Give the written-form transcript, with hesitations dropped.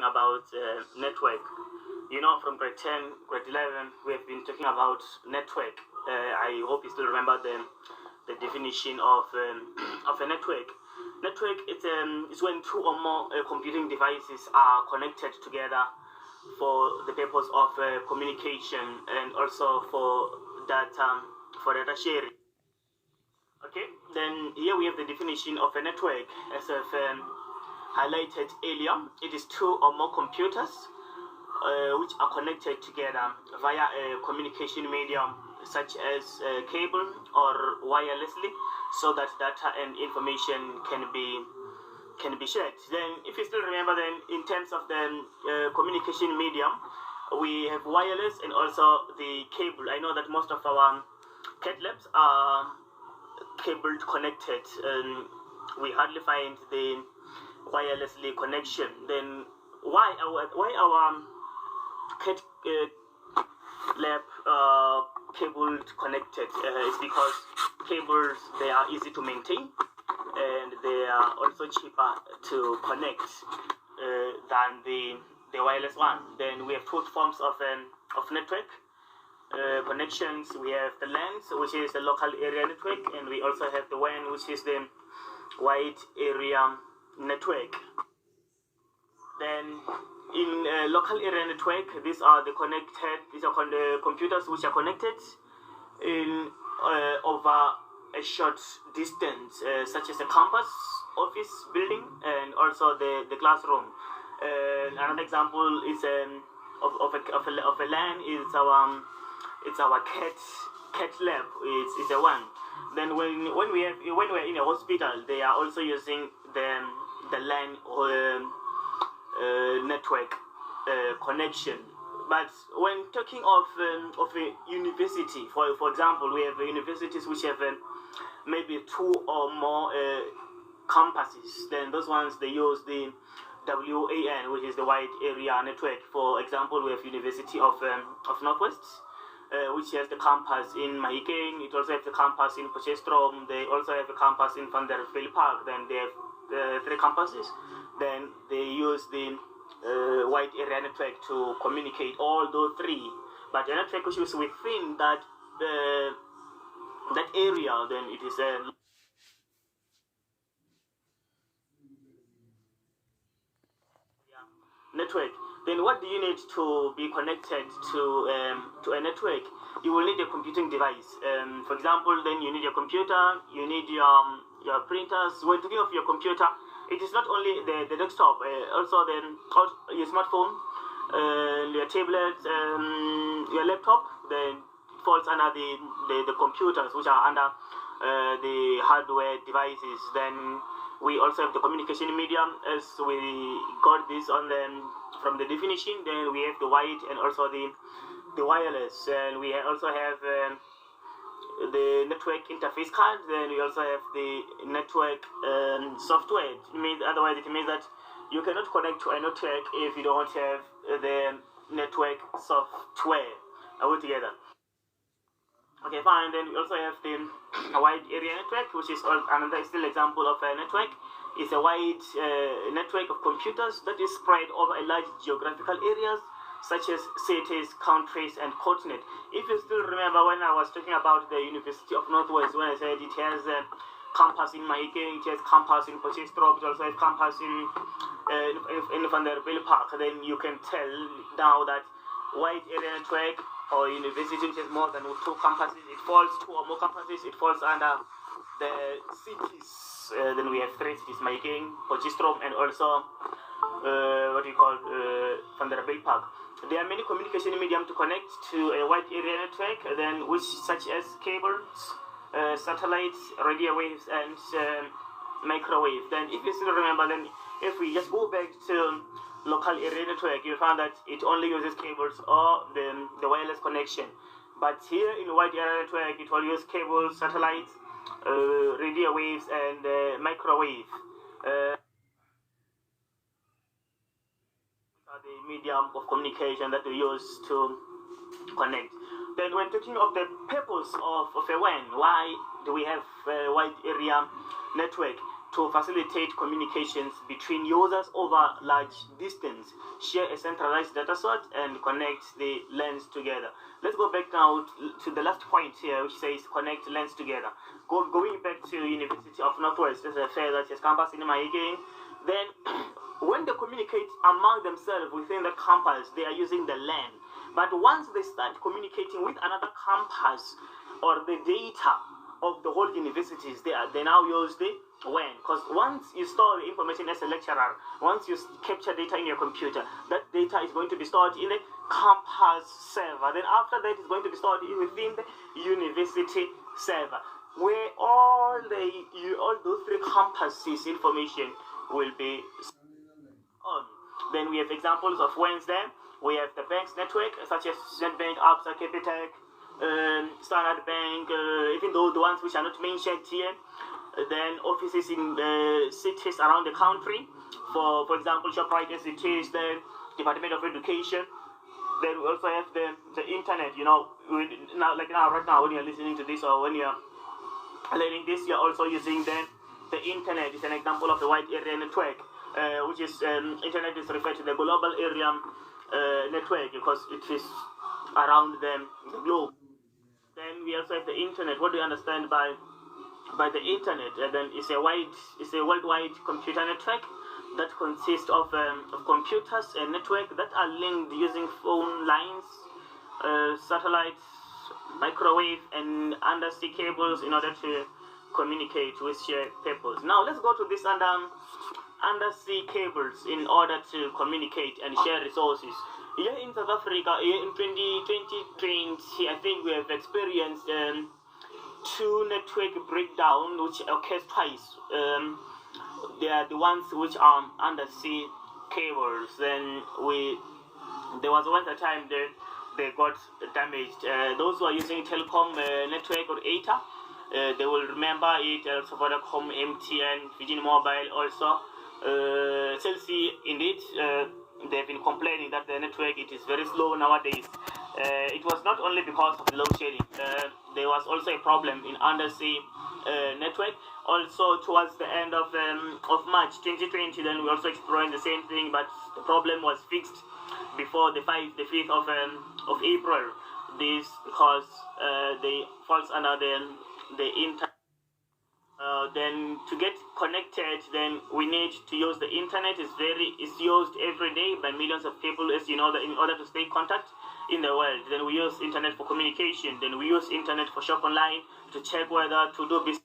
about network. You know, from grade 10, grade 11, we have been talking about network. I hope you still remember the definition of of a network. Network is when two or more computing devices are connected together for the purpose of communication and also for data sharing. Okay, then here we have the definition of a network as I've highlighted earlier. It is two or more computers which are connected together via a communication medium such as cable or wirelessly, so that data and information can be shared. Then, if you still remember, then in terms of the communication medium, we have wireless and also the cable. I know that most of our cat labs are cable connected, and we hardly find the wirelessly connection. Then why our cat lab cable connected is because cables, they are easy to maintain and they are also cheaper to connect than the wireless one. Then we have two forms of network connections. We have the LAN, which is the local area network, and we also have the WAN, which is the wide area network. Then in local area network, these are the computers which are connected in over a short distance, such as a campus, office building, and also the classroom. Another example is of a LAN is our cat lab. It's a one. Then when we're in a hospital, they are also using the LAN network connection. But when talking of a university, for example, we have universities which have maybe two or more campuses. Then those ones, they use the WAN, which is the wide area network. For example, we have University of Northwest, which has the campus in Mahikeng. It also has the campus in Potchefstroom. They also have a campus in Vanderbijlpark. Then they have three campuses. Then they use the wide area network to communicate all those three. But the network which is within that area, then it is a network. Then what do you need to be connected to a network? You will need a computing device. For example, then you need your computer, you need your printers. When talking of your computer, it is not only the desktop, also then your smartphone, your tablet, your laptop. Then it falls under the computers, which are under the hardware devices. Then we also have the communication medium, as we got this from the definition. Then we have the wide and also the wireless, and we also have the network interface card. Then we also have the network software. It means that you cannot connect to a network if you don't have the network software altogether. Okay, fine. Then we also have the wide area network, which is another still example of a network. It's a wide network of computers that is spread over a large geographical areas, such as cities, countries, and continent. If you still remember when I was talking about the University of Northwest, when I said it has a campus in Mahikeng, it has campus in Potchefstroom, it also has campus in Vanderbijlpark, then you can tell now that wide area network or university which has more than two campuses, two or more campuses, it falls under the cities. Then we have three cities: Mahikeng, Potchefstroom, and also Vanderbijlpark. There are many communication medium to connect to a wide area network, then which such as cables, satellites, radio waves, and microwave. Then if you still remember, then if we just go back to local area network, you find that it only uses cables or the wireless connection. But here in wide area network, it will use cables, satellites, radio waves, and microwave. Are the medium of communication that we use to connect. Then when talking of the purpose of a WAN, why do we have a wide area network? to facilitate communications between users over large distance, share a centralized data source, and connect the LANs together. Let's go back now to the last point here, which says connect LANs together. Going back to University of Northwest, there's a fair that is campus in Mahikeng. Then when they communicate among themselves within the campus, they are using the LAN. But once they start communicating with another campus or the data of the whole universities, they now use the WAN. Because once you store the information as a lecturer, once you capture data in your computer, that data is going to be stored in the campus server. Then after that, it's going to be stored within the university server, where all those three campuses information will be on. Then we have examples of WANs there. We have the bank's network, such as Nedbank, Absa, Capitec, Standard Bank, even though the ones which are not mentioned here. Then offices in cities around the country, for example, ShopRite SDTs, the Department of Education. Then we also have the internet. Right now, when you're listening to this or when you're learning this, you're also using the internet. Is an example of the wide area network, which is internet is referred to the global area network because it is around the globe. Then we also have the internet. What do you understand by the internet? Then it's a worldwide computer network that consists of computers and network that are linked using phone lines, satellites, microwave, and undersea cables in order to communicate with shared purpose. Now let's go to this undersea cables in order to communicate and share resources. Here in South Africa, here in 2020, I think we have experienced two network breakdown which occurs twice. They are the ones which are undersea cables. Then there was once a time that they got damaged. Those who are using telecom network or ATA, they will remember it. Also Vodacom, MTN, Virgin Mobile, also Cell C. Indeed, they've been complaining that the network it is very slow nowadays. It was not only because of the load shedding. There was also a problem in undersea network. Also, towards the end of March 2020, then we also exploring the same thing, but the problem was fixed before the 5th of April. This because they falls under the internet. Then to get connected, then we need to use the internet. It's used every day by millions of people, as you know, that in order to stay in contact in the world. Then we use internet for communication. Then we use internet for shop online, to check whether to do business.